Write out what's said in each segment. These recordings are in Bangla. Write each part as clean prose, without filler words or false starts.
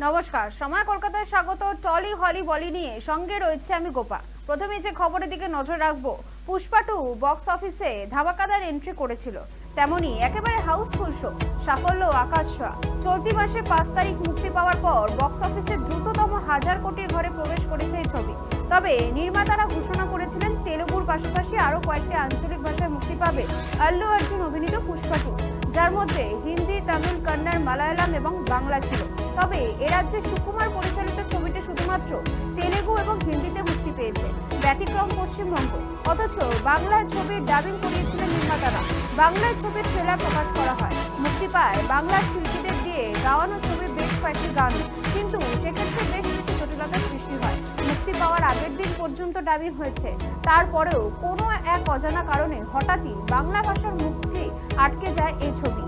নমস্কার, সময় কলকাতায় স্বাগত। টলি হলি বলি নিয়ে সঙ্গে রয়েছে আমি গোপা। প্রথমে যে খবরের দিকে নজর রাখবো, পুষ্পা 2 বক্স অফিসে ধামাকাদার এন্ট্রি করেছিল, তেমনি একেবারে হাউসফুল শো, সাফল্য আকাশ ছোঁয়া। চলতি মাসে 5 তারিখ মুক্তি পাওয়ার পর বক্স অফিসে দ্রুততম 1000 কোটির ঘরে প্রবেশ করেছে এই ছবি। তবে নির্মাতারা ঘোষণা করেছিলেন তেলুগুর পাশাপাশি আরো কয়েকটি আঞ্চলিক ভাষায় মুক্তি পাবে আল্লু অর্জুন অভিনীত পুষ্পা 2, যার মধ্যে হিন্দি, তামিল, কন্নড়, মালায়ালাম এবং বাংলা ছিল। তবে এ রাজ্যে সুকুমার পরিচালিত ছবিটি শুধুমাত্র তেলেগু এবং হিন্দিতে মুক্তি পেয়েছে, ব্যতিক্রম পশ্চিমবঙ্গ। অথচ বাংলায় ছবির ডাবিং করিয়েছিলেন নির্মাতারা। বাংলায় ছবির ট্রেলার প্রকাশ করা হয়, মুক্তি পায় বাংলার শিল্পীদের দিয়ে গাওয়ানো ছবির বেশ কয়েকটি গান, কিন্তু সেক্ষেত্রে বেশ কিছু জটিলতার সৃষ্টি হয়। মুক্তি পাওয়ার আগের দিন পর্যন্ত ডাবিং হয়েছে, তারপরেও কোনো এক অজানা কারণে হঠাৎই বাংলা ভাষার মুক্তি আটকে যায় এই ছবি।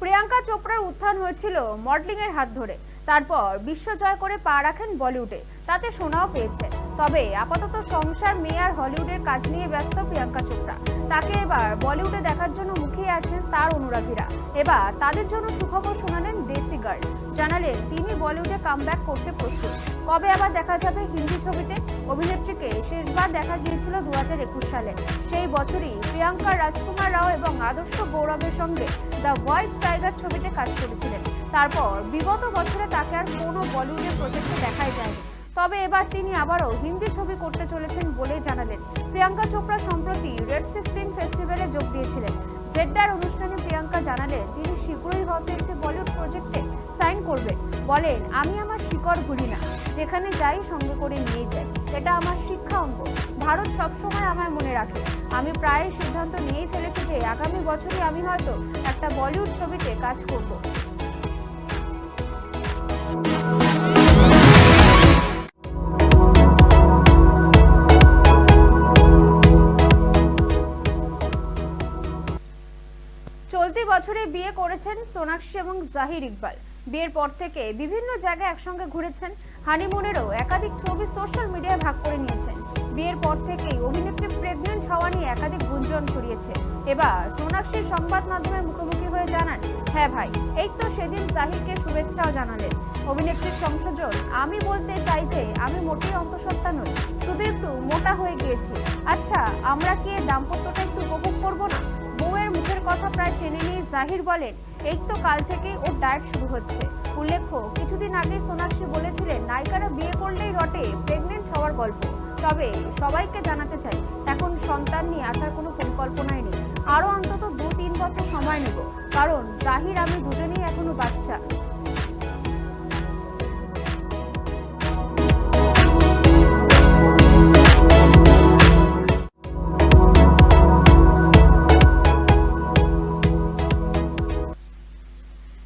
প্রিয়াঙ্কা চোপড়ার উত্থান হয়েছিল মডেলিং এর হাত ধরে, তারপর বিশ্ব জয় করে পা রাখেন বলিউডে, তাতে সোনাও পেয়েছে। তবে আপাতত সংসার, মেয়ে আর হলিউডের কাজ নিয়ে ব্যস্ত প্রিয়াঙ্কা চোপড়া। তাকে এবার বলিউডে দেখার জন্য মুখিয়ে আছেন তার অনুরাগীরা। এবার তাদের জন্য সুখবর শোনালেন দেশি গার্ল, জানালেন তিনি বলিউডে কামব্যাক করতে প্রস্তুত। কবে আবার দেখা যাবে হিন্দি ছবিতে? অভিনেত্রীকে শেষবার দেখা গিয়েছিল 2021 সালে। সেই বছরই প্রিয়াঙ্কা রাজকুমার রাও এবং আদর্শ গৌরবের সঙ্গে দ্য হোয়াইট টাইগার ছবিতে কাজ করেছিলেন। তারপর বিগত বছরে তাকে আর কোনো বলিউডের প্রজেক্টে দেখাই যায়নি। তবে এবার তিনি আবারও হিন্দি ছবি করতে চলেছেন বলে জানালেন। প্রিয়াঙ্কা চোপড়া সম্প্রতি রেড সি ফিল্ম ফেস্টিভ্যালে যোগ দিয়েছিলেন। জেড্ডার অনুষ্ঠানে প্রিয়াঙ্কা জানালেন তিনি শীঘ্রই হয়তো একটি বলিউড প্রজেক্টে সাইন করবেন। বলেন, আমি আমার শিকড় ভুলি না, যেখানে যাই সঙ্গে করে নিয়ে যাই, এটা আমার শিক্ষা অঙ্গ। ভারত সবসময় আমার মনে রাখে। আমি প্রায় সিদ্ধান্ত নিয়েই ফেলেছি যে আগামী বছরই আমি হয়তো একটা বলিউড ছবিতে কাজ করব। চলতি বছরে বিয়ে করেছেন সোনাক্ষী এবং জাহির ইকবাল। বিয়ের পর থেকে বিভিন্ন জায়গায় একসঙ্গে ঘুরেছেন, হানিমুনেরও একাধিক ছবি সোশ্যাল মিডিয়ায় ভাগ করে নিয়েছেন। বিয়ের পর থেকেই অভিনেত্রী প্রেগনেন্ট হওয়া নিয়ে একাধিক গুঞ্জন ছড়িয়েছে। এবার সোনাক্ষী সংবাদ মাধ্যমের মুখোমুখি হয়ে জানান, হ্যাঁ ভাই, এই তো সেদিন জাহিরকে শুভেচ্ছাও জানালেন। অভিনেত্রীর সংশোধন, আমি বলতে চাই যে আমি মোটেই অন্তঃসত্ত্বা নই, শুধু একটু মোটা হয়ে গিয়েছি। আচ্ছা, আমরা কি দাম্পত্যটা একটু উপভোগ করবো না? বউয়ের মুখের কথা প্রায় টেনে নিয়ে জাহির বলেন, এই তো কাল থেকেই ওর ডায়েট শুরু হচ্ছে। উল্লেখ্য, কিছুদিন আগে সোনাক্ষী বলেছিলেন নায়িকারা বিয়ে করলেই রটে প্রেগনেন্ট হওয়ার গল্প। তবে সবাইকে জানাতে চাই, এখন সন্তান নিয়ে আসার কোনো পরিকল্পনাই নেই। আরো অন্তত 2-3 বছর সময় নেব, কারণ জাহির আমি দুজনেই এখনো বাচ্চা।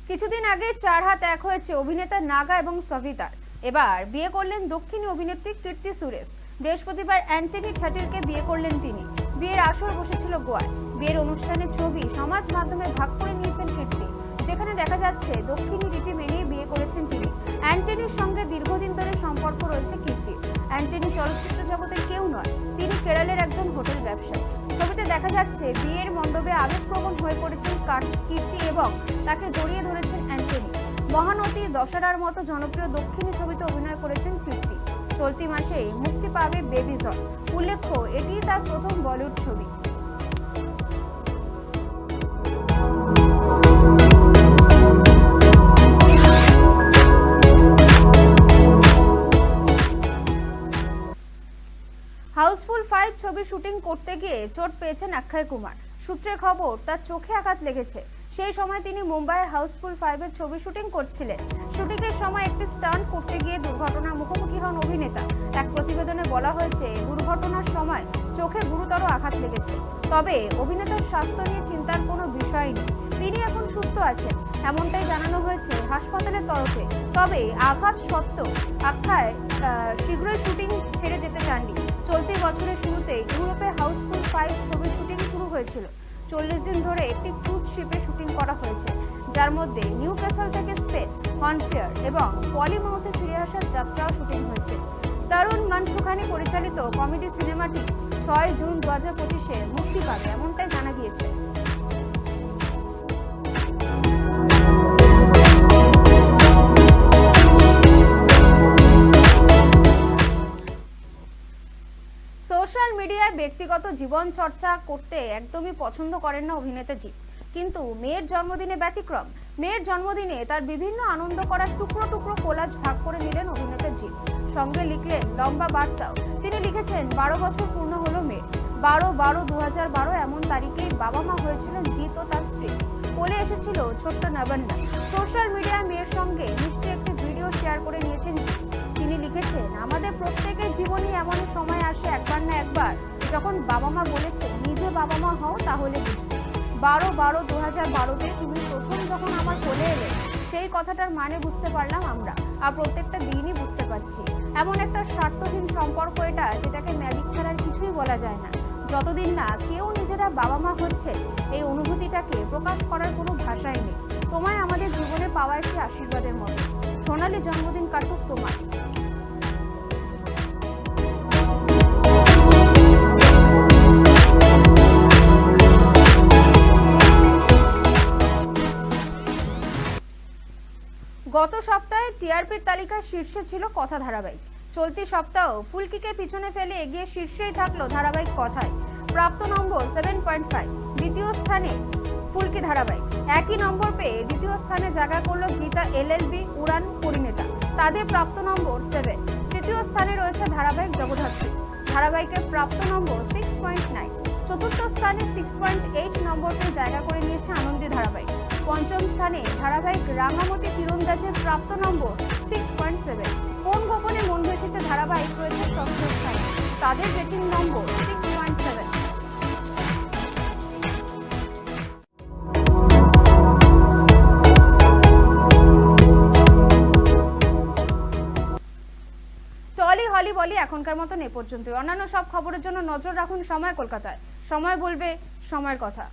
কিছুদিন আগে 4 হাত এক হয়েছে অভিনেতা নাগা এবং সভিতার। এবার বিয়ে করলেন দক্ষিণী অভিনেত্রী কীর্তি সুরেশ। বৃহস্পতিবার অ্যান্টনি ঠাটিরকে বিয়ে করলেন তিনি। বিয়ের আসর বসেছিল গোয়ায়। বিয়ের অনুষ্ঠানের ছবি সমাজ মাধ্যমে ভাগ করে নিয়েছেন কীর্তি, যেখানে দেখা যাচ্ছে দক্ষিণী রীতি মেনেই বিয়ে করেছেন তিনি। অ্যান্টনির সঙ্গে দীর্ঘদিন ধরে সম্পর্ক রয়েছে কীর্তি। অ্যান্টনি চলচ্চিত্র জগতের কেউ নয়, তিনি কেরলের একজন হোটেল ব্যবসায়ী। ছবিতে দেখা যাচ্ছে বিয়ের মণ্ডপে আবেগপ্রবণ হয়ে পড়েছেন কীর্তি এবং তাকে জড়িয়ে ধরেছেন অ্যান্টনি। মহানতী, দশরার মতো জনপ্রিয় দক্ষিণী ছবিতে অভিনয় করেছেন কীর্তি। চলতি মাসে মুক্তি পাবে বেবি জন। উল্লেখ্য, এটি তার প্রথম বলিউড ছবি। হাউসফুল 5 ছবি শুটিং করতে গিয়ে চোট পেয়েছেন অক্ষয় কুমার। সূত্রের খবর, তার চোখে আঘাত লেগেছে। সেই সময় তিনি মুম্বাইয়ে হাউসফুল 5 এর ছবি শুটিং করছিলেন। শুটিং এর সময় একটি স্টান্ট করতে গিয়ে দুর্ঘটনার মুখোমুখি হন অভিনেতা। এক প্রতিবেদনে বলা হয়েছে, দুর্ঘটনার সময় চোখে গুরুতর আঘাত লেগেছে। তবে অভিনেতার স্বাস্থ্য নিয়ে চিন্তার কোনো বিষয় নেই, তিনি এখন সুস্থ আছেন, এমনটাই জানানো হয়েছে হাসপাতালের তরফে। তবে আঘাত সত্ত্বেও অক্ষয় শীঘ্রই শুটিং ছেড়ে যেতে চাননি। চলতি বছরের শুরুতে ইউরোপে হাউসফুল 5 ছবির শুটিং শুরু হয়েছিল। 40 দিন ধরে একটি ক্রুজ শিপে শুটিং করা হয়েছে। যার মধ্যে নিউক্যাসল থেকে স্পেন, কনফেয়ার এবং পলিমাউথে ফিরে আসার যাত্রাও শুটিং হয়েছে। তরুণ মানসুখানি পরিচালিত কমেডি সিনেমাটি 6 জুন 2025-এ মুক্তি পাবে এমনটাই জানা গিয়েছে। সোশ্যাল মিডিয়ায় ব্যক্তিগত জীবন চর্চা করতে একদমই পছন্দ করেন না অভিনেতা জিৎ, কিন্তু মেয়ের জন্মদিনে ব্যতিক্রম। মেয়ের জন্মদিনে তার বিভিন্ন আনন্দ করার টুকরো টুকরো কোলাজ ভাগ করে নিলেন অভিনেতা জিৎ, সঙ্গে লিখলেন লম্বা বার্তাও। তিনি লিখেছেন, 12 বছর পূর্ণ হলো মেয়ের। 12/12/2012 এমন তারিখেই বাবা মা হয়েছিলেন জিৎ ও তার স্ত্রী। কোলে এসেছিল ছোট্ট নবান্না। সোশ্যাল মিডিয়ায় মেয়ের সঙ্গে মিষ্টি একটি ভিডিও শেয়ার করে নিয়েছেন জিৎ। তিনি লিখেছেন, আমাদের প্রত্যেকের জীবনে এমন সময় আসে একবার না একবার যখন বাবা মা বলেছে নিজে বাবা মা হও তাহলে বুঝবে। 12/12/2012-তে তুমি প্রথম যখন আমার কোলে এলে সেই কথাটার মানে বুঝতে পারলাম আমরা, আর প্রত্যেকটা দিনই বুঝতে পারছি। এমন একটা স্বার্থহীন সম্পর্ক এটা, যেটাকে ম্যাজিক ছাড়া আর কিছুই বলা যায় না। যতদিন না কেউ নিজেরা বাবা মা হচ্ছে, এই অনুভূতিটাকে প্রকাশ করার কোনো ভাষাই নেই। তোমায় আমাদের জীবনে পাওয়া একটি আশীর্বাদের মতো। সোনালী জন্মদিন কাটুক তোমার। গত সপ্তাহে টিআরপির তালিকায় শীর্ষে ছিল কথা ধারাবাহিক। চলতি সপ্তাহ ফুলকিকে পিছনে ফেলে এগিয়ে শীর্ষেই থাকলো ধারাবাহিক কথায়, প্রাপ্ত নম্বর 7.5। দ্বিতীয় স্থানে ফুলকি ধারাবাহিক। একই নম্বর পেয়ে দ্বিতীয় স্থানে জায়গা করলো গীতা এলএলবি উড়ান পরিণীতা, তাদের প্রাপ্ত নম্বর 7। তৃতীয় স্থানে রয়েছে ধারাবাহিক জগদ্ধাত্রী, ধারাবাহিকের প্রাপ্ত নম্বর 6.9। চতুর্থ স্থানে 6.8 নম্বর পেয়ে জায়গা করে নিয়েছে আনন্দী ধারাবাহিক। পঞ্চম স্থানে ধারাবাহিক রাঙামতি তীরন্দাজের প্রাপ্ত নম্বর 6.7। কোন গোপনে মন ভেসেছে ধারাবাহিক রয়েছে ষষ্ঠ স্থানে, তাদের রেটিং নম্বর 6.7। টলি হলি বলি এখনকার মতন এ পর্যন্তই। অন্যান্য সব খবরের জন্য নজর রাখুন সময় কলকাতায়। সময় বলবে সময়ের কথা।